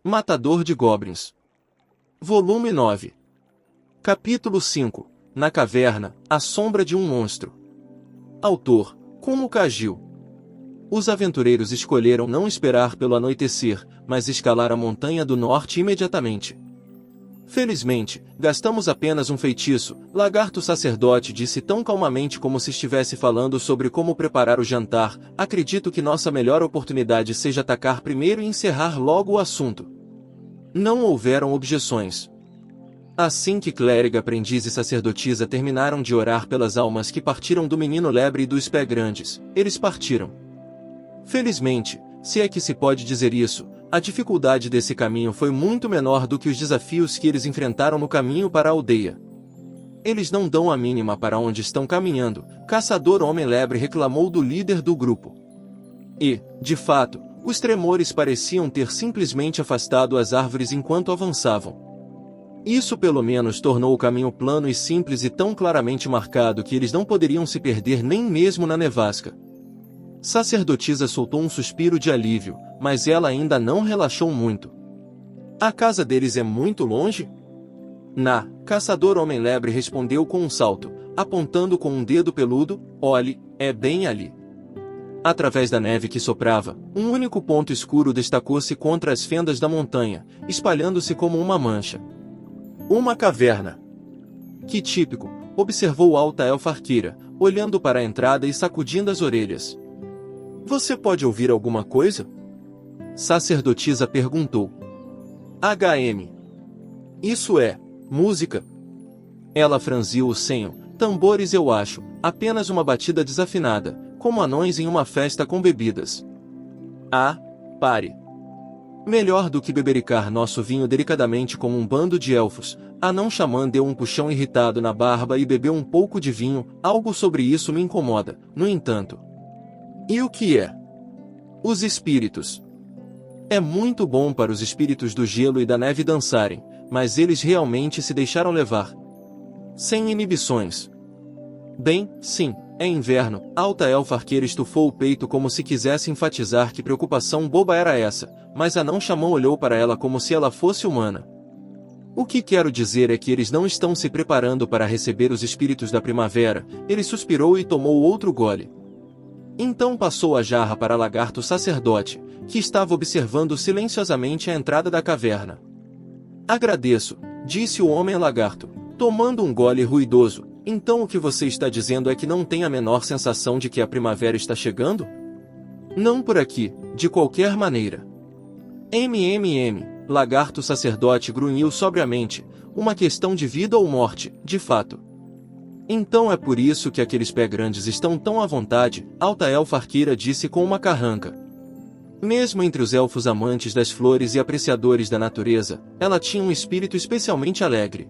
Matador de Goblins. Volume 9. Capítulo 5. Na caverna, a sombra de um monstro. Autor, Kumo Kagil. Os aventureiros escolheram não esperar pelo anoitecer, mas escalar a montanha do norte imediatamente. Felizmente, gastamos apenas um feitiço, Lagarto Sacerdote disse tão calmamente como se estivesse falando sobre como preparar o jantar. Acredito que nossa melhor oportunidade seja atacar primeiro e encerrar logo o assunto. Não houveram objeções. Assim que clériga, aprendiz e sacerdotisa terminaram de orar pelas almas que partiram do menino lebre e dos pés grandes, eles partiram. Felizmente, se é que se pode dizer isso, a dificuldade desse caminho foi muito menor do que os desafios que eles enfrentaram no caminho para a aldeia. Eles não dão a mínima para onde estão caminhando, Caçador Homem-Lebre reclamou do líder do grupo. E, de fato, os tremores pareciam ter simplesmente afastado as árvores enquanto avançavam. Isso pelo menos tornou o caminho plano e simples e tão claramente marcado que eles não poderiam se perder nem mesmo na nevasca. Sacerdotisa soltou um suspiro de alívio, mas ela ainda não relaxou muito. A casa deles é muito longe? Caçador Homem-Lebre respondeu com um salto, apontando com um dedo peludo, olhe, é bem ali. Através da neve que soprava, um único ponto escuro destacou-se contra as fendas da montanha, espalhando-se como uma mancha. Uma caverna. Que típico, observou Alta Elfarquira, olhando para a entrada e sacudindo as orelhas. Você pode ouvir alguma coisa? Sacerdotisa perguntou. HM. Isso é, música. Ela franziu o senho, tambores eu acho, apenas uma batida desafinada, como anões em uma festa com bebidas. Pare. Melhor do que bebericar nosso vinho delicadamente como um bando de elfos, Anão Xamã deu um puxão irritado na barba e bebeu um pouco de vinho, algo sobre isso me incomoda, no entanto. E o que é? Os espíritos. É muito bom para os espíritos do gelo e da neve dançarem, mas eles realmente se deixaram levar. Sem inibições. Bem, sim, é inverno, Alta Elfarqueira estufou o peito como se quisesse enfatizar que preocupação boba era essa, mas Anão Xamã olhou para ela como se ela fosse humana. O que quero dizer é que eles não estão se preparando para receber os espíritos da primavera, ele suspirou e tomou outro gole. Então passou a jarra para Lagarto Sacerdote, que estava observando silenciosamente a entrada da caverna. Agradeço, disse o Homem-Lagarto, tomando um gole ruidoso. Então o que você está dizendo é que não tem a menor sensação de que a primavera está chegando? Não por aqui, de qualquer maneira. Lagarto Sacerdote grunhiu sobriamente, uma questão de vida ou morte, de fato. Então é por isso que aqueles pés grandes estão tão à vontade, Alta Elfarquira disse com uma carranca. Mesmo entre os elfos amantes das flores e apreciadores da natureza, ela tinha um espírito especialmente alegre.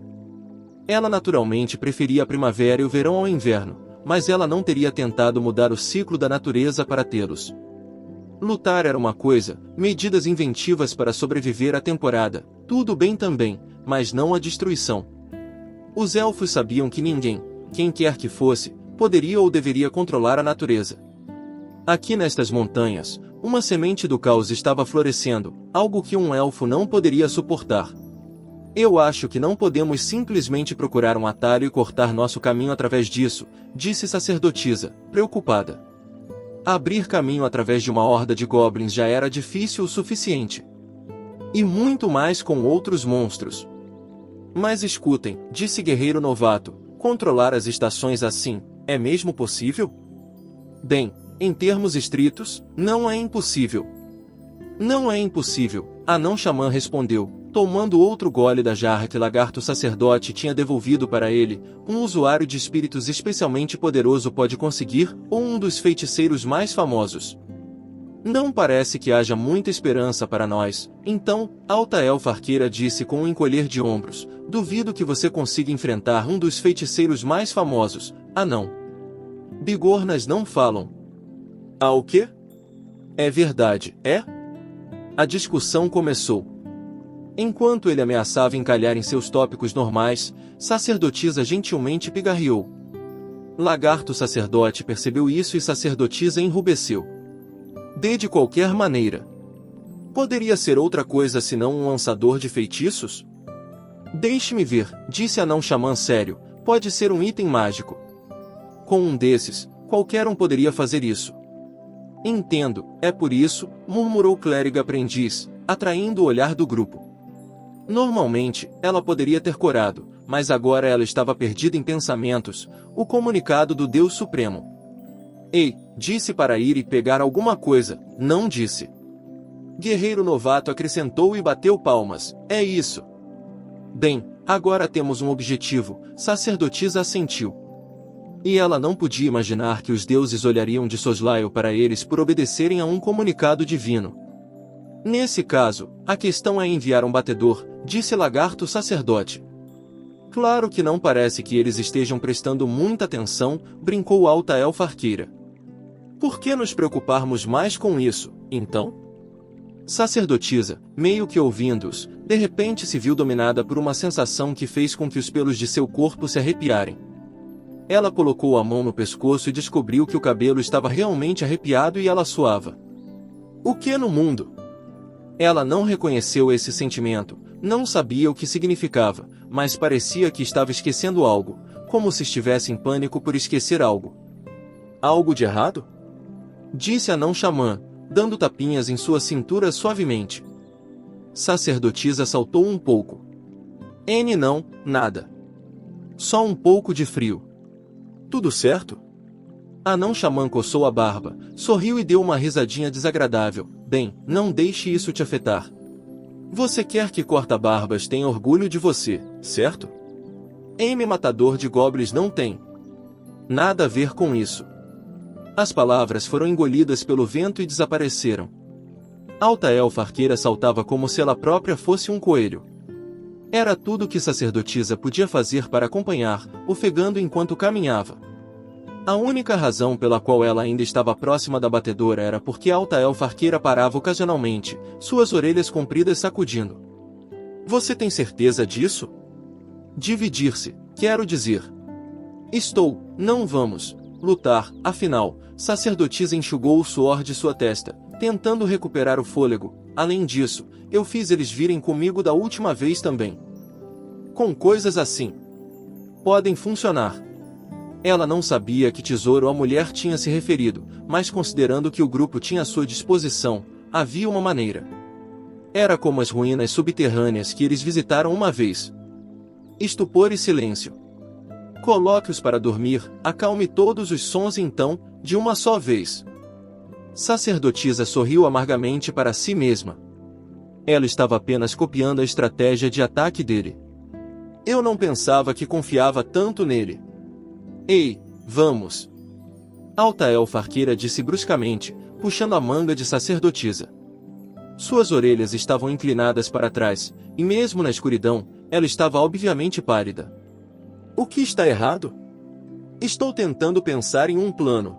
Ela naturalmente preferia a primavera e o verão ao inverno, mas ela não teria tentado mudar o ciclo da natureza para tê-los. Lutar era uma coisa, medidas inventivas para sobreviver à temporada, tudo bem também, mas não a destruição. Os elfos sabiam que ninguém, quem quer que fosse, poderia ou deveria controlar a natureza. Aqui nestas montanhas, uma semente do caos estava florescendo, algo que um elfo não poderia suportar. Eu acho que não podemos simplesmente procurar um atalho e cortar nosso caminho através disso, disse sacerdotisa, preocupada. Abrir caminho através de uma horda de goblins já era difícil o suficiente. E muito mais com outros monstros. Mas escutem, disse Guerreiro Novato, controlar as estações assim, é mesmo possível? Bem, em termos estritos, não é impossível. Não é impossível, Anão Xamã respondeu, tomando outro gole da jarra que Lagarto Sacerdote tinha devolvido para ele. Um usuário de espíritos especialmente poderoso pode conseguir, ou um dos feiticeiros mais famosos. Não parece que haja muita esperança para nós, então, Alta Elfarqueira disse com um encolher de ombros, duvido que você consiga enfrentar um dos feiticeiros mais famosos, não. Bigornas não falam. O quê? É verdade, é? A discussão começou. Enquanto ele ameaçava encalhar em seus tópicos normais, sacerdotisa gentilmente pigarreou. Lagarto Sacerdote percebeu isso e sacerdotisa enrubesceu. De qualquer maneira. Poderia ser outra coisa senão um lançador de feitiços? Deixe-me ver, disse Anão Xamã sério, pode ser um item mágico. Com um desses, qualquer um poderia fazer isso. Entendo, é por isso, murmurou o clérigo aprendiz, atraindo o olhar do grupo. Normalmente, ela poderia ter corado, mas agora ela estava perdida em pensamentos, o comunicado do Deus Supremo. Ei, disse para ir e pegar alguma coisa, não disse. Guerreiro novato acrescentou e bateu palmas, é isso. Bem, agora temos um objetivo, sacerdotisa assentiu. E ela não podia imaginar que os deuses olhariam de soslaio para eles por obedecerem a um comunicado divino. Nesse caso, a questão é enviar um batedor, disse Lagarto sacerdote. Claro que não parece que eles estejam prestando muita atenção, brincou Alta Elfa Arqueira. Por que nos preocuparmos mais com isso, então? Sacerdotisa, meio que ouvindo-os, de repente se viu dominada por uma sensação que fez com que os pelos de seu corpo se arrepiarem. Ela colocou a mão no pescoço e descobriu que o cabelo estava realmente arrepiado e ela suava. O que no mundo? Ela não reconheceu esse sentimento, não sabia o que significava, mas parecia que estava esquecendo algo, como se estivesse em pânico por esquecer algo. Algo de errado? Disse Anão Xamã, dando tapinhas em sua cintura suavemente. Sacerdotisa saltou um pouco. Não, nada. Só um pouco de frio. Tudo certo? Anão Xamã coçou a barba, sorriu e deu uma risadinha desagradável. Bem, não deixe isso te afetar. Você quer que corta-barbas tenha orgulho de você, certo? Matador de goblins não tem nada a ver com isso. As palavras foram engolidas pelo vento e desapareceram. Alta Elfa Arqueira saltava como se ela própria fosse um coelho. Era tudo que sacerdotisa podia fazer para acompanhar, ofegando enquanto caminhava. A única razão pela qual ela ainda estava próxima da batedora era porque Alta Elfa Arqueira parava ocasionalmente, suas orelhas compridas sacudindo. Você tem certeza disso? Dividir-se, quero dizer. Não vamos lutar, afinal, sacerdotisa enxugou o suor de sua testa, tentando recuperar o fôlego. Além disso, eu fiz eles virem comigo da última vez também. Com coisas assim, podem funcionar. Ela não sabia a que tesouro a mulher tinha se referido, mas considerando que o grupo tinha à sua disposição, havia uma maneira. Era como as ruínas subterrâneas que eles visitaram uma vez. Estupor e silêncio. Coloque-os para dormir, acalme todos os sons então, de uma só vez. Sacerdotisa sorriu amargamente para si mesma. Ela estava apenas copiando a estratégia de ataque dele. Eu não pensava que confiava tanto nele. Ei, vamos! Alta Elfa Arqueira disse bruscamente, puxando a manga de sacerdotisa. Suas orelhas estavam inclinadas para trás, e mesmo na escuridão, ela estava obviamente pálida. O que está errado? Estou tentando pensar em um plano.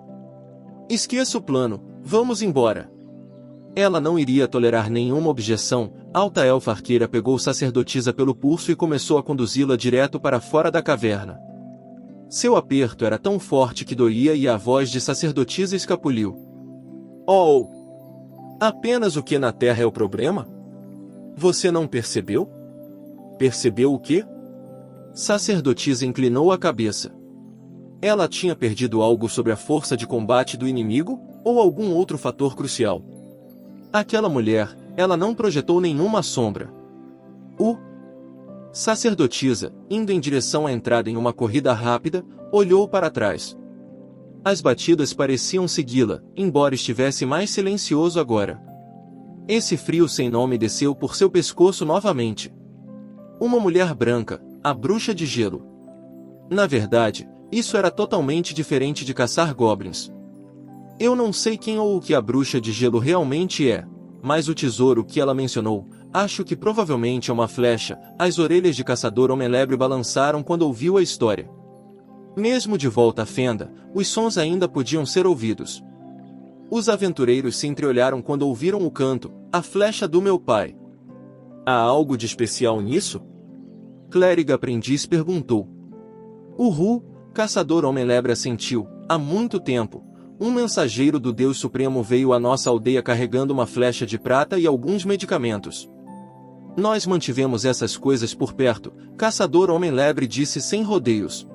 Esqueça o plano, vamos embora. Ela não iria tolerar nenhuma objeção. Alta Elfa Arqueira pegou sacerdotisa pelo pulso e começou a conduzi-la direto para fora da caverna. Seu aperto era tão forte que doía e a voz de sacerdotisa escapuliu. Oh! Apenas o que na Terra é o problema? Você não percebeu? Percebeu o quê? Sacerdotisa inclinou a cabeça. Ela tinha perdido algo sobre a força de combate do inimigo, ou algum outro fator crucial? Aquela mulher, ela não projetou nenhuma sombra. Sacerdotisa, indo em direção à entrada em uma corrida rápida, olhou para trás. As batidas pareciam segui-la, embora estivesse mais silencioso agora. Esse frio sem nome desceu por seu pescoço novamente. Uma mulher branca, a bruxa de gelo. Na verdade, isso era totalmente diferente de caçar goblins. Eu não sei quem ou o que a bruxa de gelo realmente é, mas o tesouro que ela mencionou, acho que provavelmente é uma flecha. As orelhas de caçador Homelebre balançaram quando ouviu a história. Mesmo de volta à fenda, os sons ainda podiam ser ouvidos. Os aventureiros se entreolharam quando ouviram o canto, a flecha do meu pai. Há algo de especial nisso? Clérigo aprendiz perguntou. Caçador Homelebre assentiu. Há muito tempo, um mensageiro do Deus Supremo veio à nossa aldeia carregando uma flecha de prata e alguns medicamentos. Nós mantivemos essas coisas por perto, caçador homem-lebre disse sem rodeios.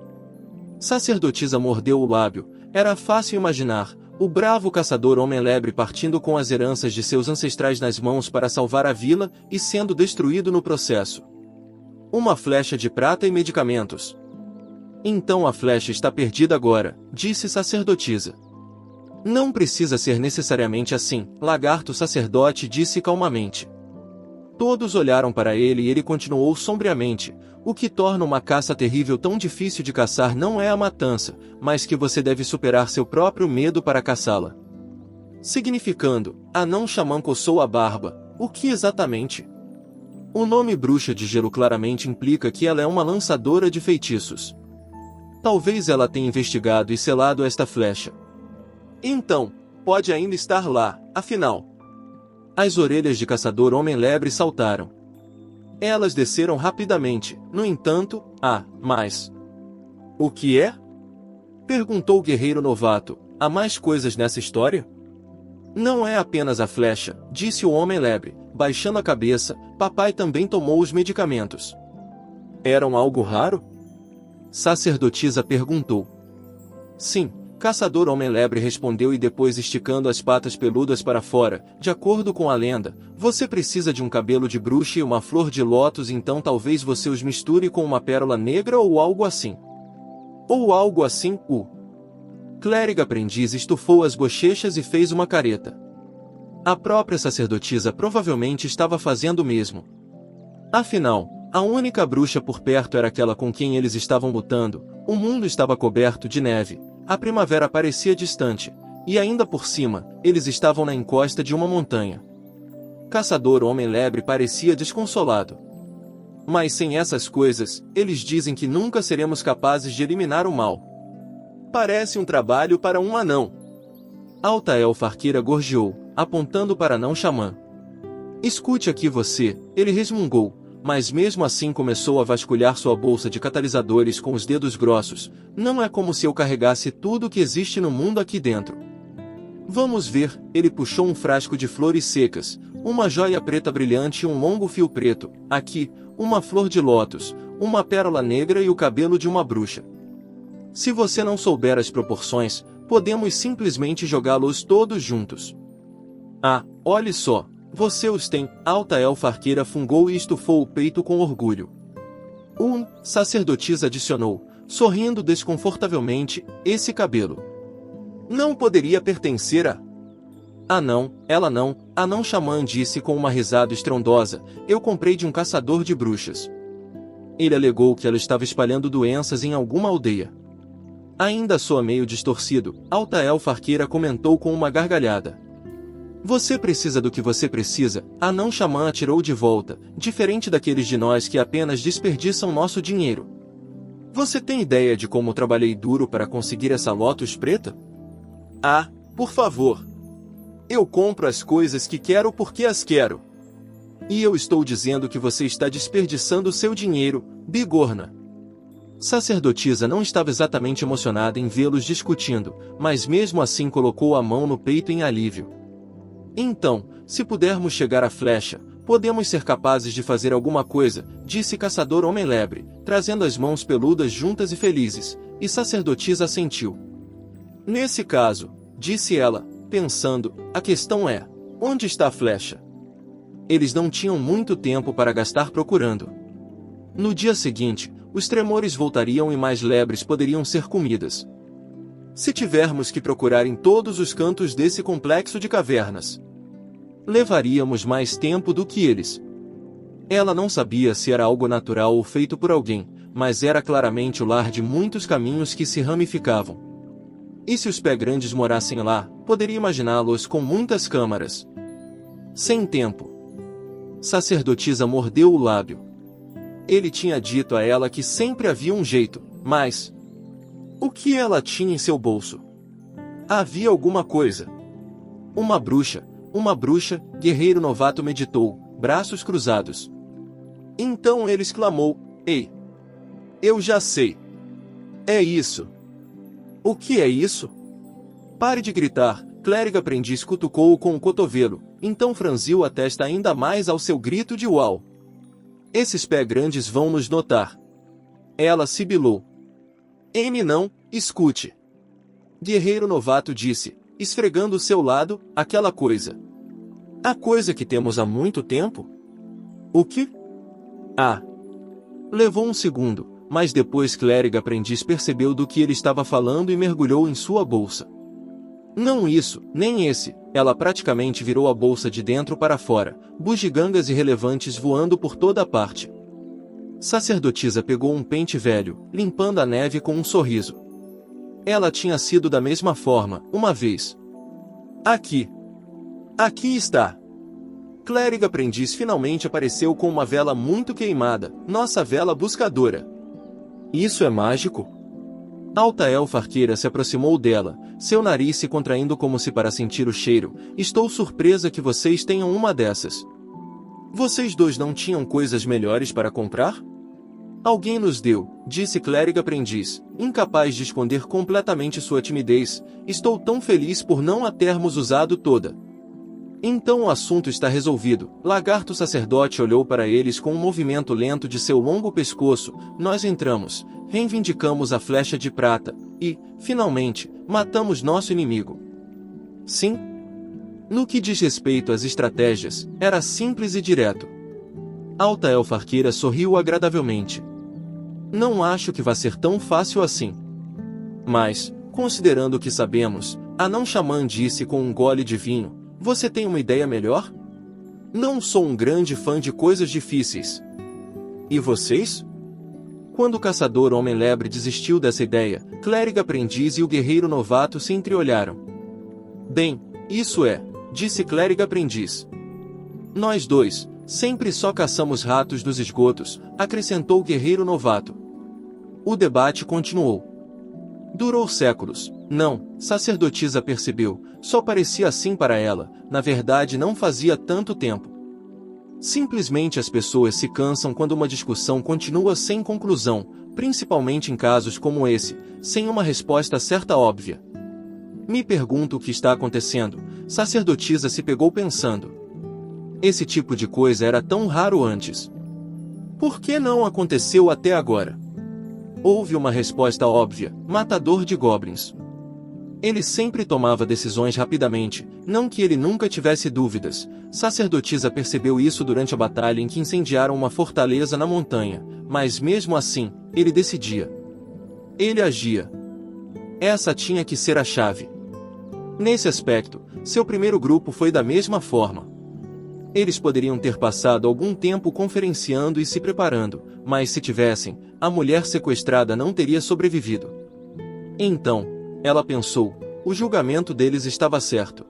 Sacerdotisa mordeu o lábio. Era fácil imaginar, o bravo caçador homem-lebre partindo com as heranças de seus ancestrais nas mãos para salvar a vila e sendo destruído no processo. Uma flecha de prata e medicamentos. Então a flecha está perdida agora, disse sacerdotisa. Não precisa ser necessariamente assim, lagarto sacerdote disse calmamente. Todos olharam para ele e ele continuou sombriamente. O que torna uma caça terrível tão difícil de caçar não é a matança, mas que você deve superar seu próprio medo para caçá-la. Significando, Anão Xamã coçou a barba. O que exatamente? O nome Bruxa de Gelo claramente implica que ela é uma lançadora de feitiços. Talvez ela tenha investigado e selado esta flecha. Então, pode ainda estar lá, afinal. As orelhas de caçador homem-lebre saltaram. Elas desceram rapidamente, no entanto, mas... O que é? Perguntou o guerreiro novato. Há mais coisas nessa história? Não é apenas a flecha, disse o homem-lebre, baixando a cabeça. Papai também tomou os medicamentos. Eram algo raro? Sacerdotisa perguntou. Sim, caçador homem-lebre respondeu e depois esticando as patas peludas para fora. De acordo com a lenda, você precisa de um cabelo de bruxa e uma flor de lótus, então talvez você os misture com uma pérola negra ou algo assim. Ou algo assim, o clérigo aprendiz estufou as bochechas e fez uma careta. A própria sacerdotisa provavelmente estava fazendo o mesmo. Afinal, a única bruxa por perto era aquela com quem eles estavam lutando. O mundo estava coberto de neve. A primavera parecia distante. E ainda por cima, eles estavam na encosta de uma montanha. Caçador Homem-Lebre parecia desconsolado. Mas sem essas coisas, eles dizem que nunca seremos capazes de eliminar o mal. Parece um trabalho para um anão. Alta Elfa Arqueira gorjeou, apontando para Anão Xamã. Escute aqui você, ele resmungou, mas mesmo assim começou a vasculhar sua bolsa de catalisadores com os dedos grossos. Não é como se eu carregasse tudo que existe no mundo aqui dentro. Vamos ver, ele puxou um frasco de flores secas, uma joia preta brilhante e um longo fio preto. Aqui, uma flor de lótus, uma pérola negra e o cabelo de uma bruxa. Se você não souber as proporções, podemos simplesmente jogá-los todos juntos. Ah, olhe só, você os tem. Alta Elfa Arqueira fungou e estufou o peito com orgulho. Sacerdotisa adicionou, sorrindo desconfortavelmente, esse cabelo não poderia pertencer a... Ah não, ela não, Anão Xamã disse com uma risada estrondosa, eu comprei de um caçador de bruxas. Ele alegou que ela estava espalhando doenças em alguma aldeia. Ainda soa meio distorcido, Alta Elfa Arqueira comentou com uma gargalhada. Você precisa do que você precisa, Anão Xamã atirou de volta, diferente daqueles de nós que apenas desperdiçam nosso dinheiro. Você tem ideia de como trabalhei duro para conseguir essa lótus preta? Ah, por favor. Eu compro as coisas que quero porque as quero. E eu estou dizendo que você está desperdiçando seu dinheiro, bigorna. Sacerdotisa não estava exatamente emocionada em vê-los discutindo, mas mesmo assim colocou a mão no peito em alívio. Então, se pudermos chegar à flecha, podemos ser capazes de fazer alguma coisa, disse Caçador Homem-Lebre, trazendo as mãos peludas juntas e felizes, e sacerdotisa assentiu. Nesse caso, disse ela, pensando, a questão é, onde está a flecha? Eles não tinham muito tempo para gastar procurando. No dia seguinte, os tremores voltariam e mais lebres poderiam ser comidas. Se tivermos que procurar em todos os cantos desse complexo de cavernas, levaríamos mais tempo do que eles. Ela não sabia se era algo natural ou feito por alguém, mas era claramente o lar de muitos caminhos que se ramificavam. E se os pé-grandes morassem lá, poderia imaginá-los com muitas câmaras. Sem tempo. Sacerdotisa mordeu o lábio. Ele tinha dito a ela que sempre havia um jeito, mas... o que ela tinha em seu bolso? Havia alguma coisa. Uma bruxa, guerreiro novato meditou, braços cruzados. Então ele exclamou, ei! Eu já sei. É isso. O que é isso? Pare de gritar, clérigo aprendiz cutucou-o com o cotovelo, então franziu a testa ainda mais ao seu grito de uau. Esses pés grandes vão nos notar. Ela sibilou. Não, escute. Guerreiro novato disse, esfregando o seu lado, aquela coisa. A coisa que temos há muito tempo? O que? Ah. Levou um segundo, mas depois clérigo aprendiz percebeu do que ele estava falando e mergulhou em sua bolsa. Não isso, nem esse, ela praticamente virou a bolsa de dentro para fora, bugigangas irrelevantes voando por toda a parte. Sacerdotisa pegou um pente velho, limpando a neve com um sorriso. Ela tinha sido da mesma forma, uma vez. Aqui. Aqui está. Clérigo aprendiz finalmente apareceu com uma vela muito queimada, nossa vela buscadora. Isso é mágico? Alta elfa arqueira se aproximou dela, seu nariz se contraindo como se para sentir o cheiro. Estou surpresa que vocês tenham uma dessas. Vocês dois não tinham coisas melhores para comprar? Alguém nos deu, disse clérigo aprendiz, incapaz de esconder completamente sua timidez. Estou tão feliz por não a termos usado toda. Então o assunto está resolvido. Lagarto sacerdote olhou para eles com um movimento lento de seu longo pescoço. Nós entramos, reivindicamos a flecha de prata, e, finalmente, matamos nosso inimigo. Sim? No que diz respeito às estratégias, era simples e direto. Alta elfa arqueira sorriu agradavelmente. Não acho que vá ser tão fácil assim. Mas, considerando o que sabemos, a não xamã disse com um gole de vinho, você tem uma ideia melhor? Não sou um grande fã de coisas difíceis. E vocês? Quando o caçador homem-lebre desistiu dessa ideia, clérigo aprendiz e o guerreiro novato se entreolharam. Bem, isso é, disse clérigo aprendiz. Nós dois, sempre só caçamos ratos dos esgotos, acrescentou o guerreiro novato. O debate continuou. Durou séculos. Não, sacerdotisa percebeu, só parecia assim para ela, na verdade não fazia tanto tempo. Simplesmente as pessoas se cansam quando uma discussão continua sem conclusão, principalmente em casos como esse, sem uma resposta certa óbvia. Me pergunto o que está acontecendo, sacerdotisa se pegou pensando. Esse tipo de coisa era tão raro antes. Por que não aconteceu até agora? Houve uma resposta óbvia, matador de goblins. Ele sempre tomava decisões rapidamente, não que ele nunca tivesse dúvidas. Sacerdotisa percebeu isso durante a batalha em que incendiaram uma fortaleza na montanha, mas mesmo assim, ele decidia. Ele agia. Essa tinha que ser a chave. Nesse aspecto, seu primeiro grupo foi da mesma forma. Eles poderiam ter passado algum tempo conferenciando e se preparando, mas se tivessem, a mulher sequestrada não teria sobrevivido. Então, ela pensou, o julgamento deles estava certo.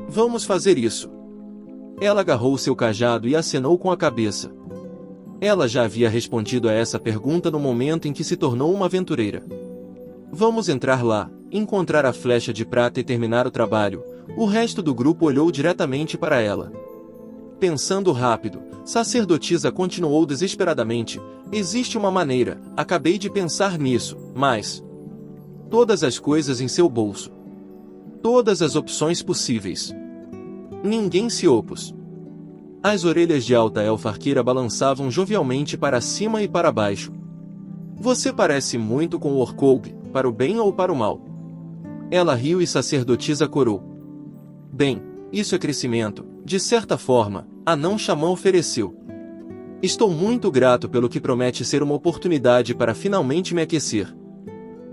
Vamos fazer isso. Ela agarrou seu cajado e acenou com a cabeça. Ela já havia respondido a essa pergunta no momento em que se tornou uma aventureira. Vamos entrar lá, encontrar a flecha de prata e terminar o trabalho. O resto do grupo olhou diretamente para ela. Pensando rápido, sacerdotisa continuou desesperadamente. Existe uma maneira, acabei de pensar nisso, mas... Todas as coisas em seu bolso. Todas as opções possíveis. Ninguém se opôs. As orelhas de alta elfa arqueira balançavam jovialmente para cima e para baixo. Você parece muito com o Orkolg, para o bem ou para o mal. Ela riu e sacerdotisa corou. Bem, isso é crescimento, de certa forma, a não xamã ofereceu. Estou muito grato pelo que promete ser uma oportunidade para finalmente me aquecer.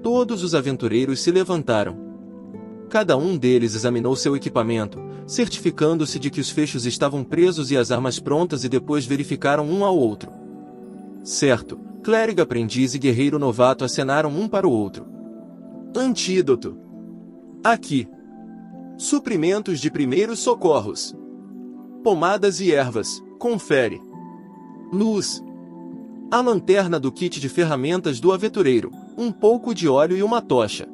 Todos os aventureiros se levantaram. Cada um deles examinou seu equipamento, certificando-se de que os fechos estavam presos e as armas prontas e depois verificaram um ao outro. Certo, clérigo aprendiz e guerreiro novato acenaram um para o outro. Antídoto. Aqui. Suprimentos de primeiros socorros. Pomadas e ervas, confere. Luz. A lanterna do kit de ferramentas do aventureiro, um pouco de óleo e uma tocha.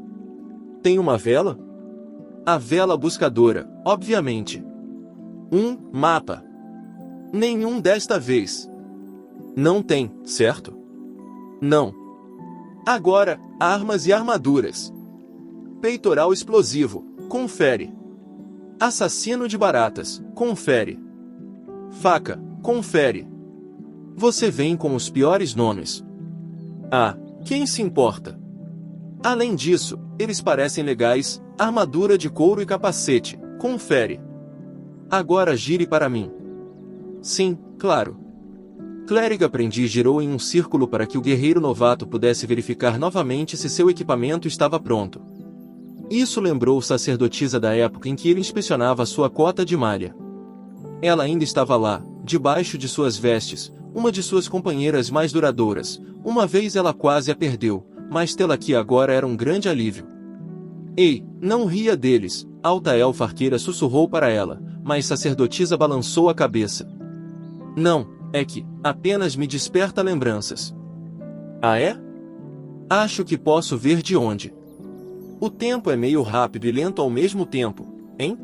Tem uma vela? A vela buscadora, obviamente. Um mapa. Nenhum desta vez. Não tem, certo? Não. Agora, armas e armaduras. Peitoral explosivo, confere. Assassino de baratas, confere. Faca, confere. Você vem com os piores nomes. Ah, quem se importa? Além disso, eles parecem legais, armadura de couro e capacete, confere. Agora gire para mim. Sim, claro. Clérigo aprendiz girou em um círculo para que o guerreiro novato pudesse verificar novamente se seu equipamento estava pronto. Isso lembrou sacerdotisa da época em que ele inspecionava sua cota de malha. Ela ainda estava lá, debaixo de suas vestes, uma de suas companheiras mais duradouras. Uma vez ela quase a perdeu, mas tê-la aqui agora era um grande alívio. Ei, não ria deles, alta elfa arqueira sussurrou para ela, mas sacerdotisa balançou a cabeça. Não, é que, apenas me desperta lembranças. Ah é? Acho que posso ver de onde. O tempo é meio rápido e lento ao mesmo tempo, hein?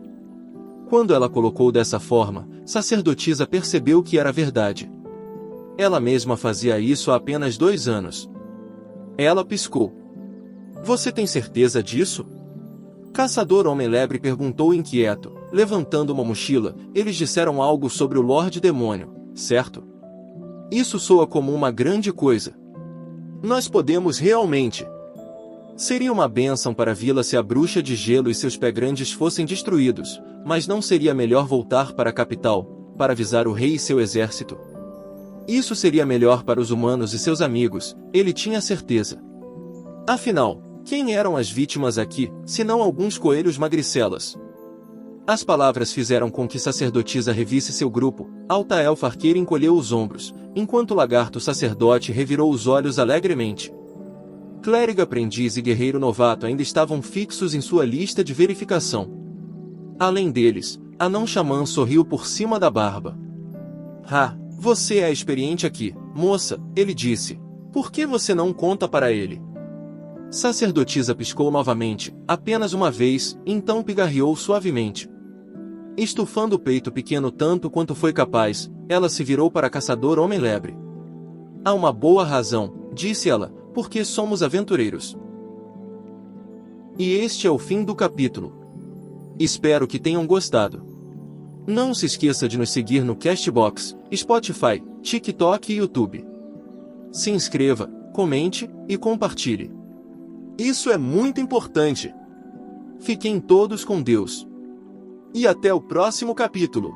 Quando ela colocou dessa forma, sacerdotisa percebeu que era verdade. Ela mesma fazia isso há apenas 2 anos. Ela piscou. Você tem certeza disso? Caçador Homem-Lebre perguntou inquieto, levantando uma mochila. Eles disseram algo sobre o Lorde Demônio, certo? Isso soa como uma grande coisa. Nós podemos realmente. Seria uma bênção para a vila se a bruxa de gelo e seus pés grandes fossem destruídos, mas não seria melhor voltar para a capital, para avisar o rei e seu exército? Isso seria melhor para os humanos e seus amigos, ele tinha certeza. Afinal, quem eram as vítimas aqui, senão alguns coelhos magricelas? As palavras fizeram com que sacerdotisa revisse seu grupo. Alta elfa arqueira encolheu os ombros, enquanto o lagarto sacerdote revirou os olhos alegremente. Clérigo aprendiz e guerreiro novato ainda estavam fixos em sua lista de verificação. Além deles, anão xamã sorriu por cima da barba. Ah, você é experiente aqui, moça, ele disse. Por que você não conta para ele? Sacerdotisa piscou novamente, apenas uma vez, então pigarreou suavemente. Estufando o peito pequeno tanto quanto foi capaz, ela se virou para Caçador Homem-Lebre. Há uma boa razão, disse ela, porque somos aventureiros. E este é o fim do capítulo. Espero que tenham gostado. Não se esqueça de nos seguir no Castbox, Spotify, TikTok e YouTube. Se inscreva, comente e compartilhe. Isso é muito importante. Fiquem todos com Deus. E até o próximo capítulo.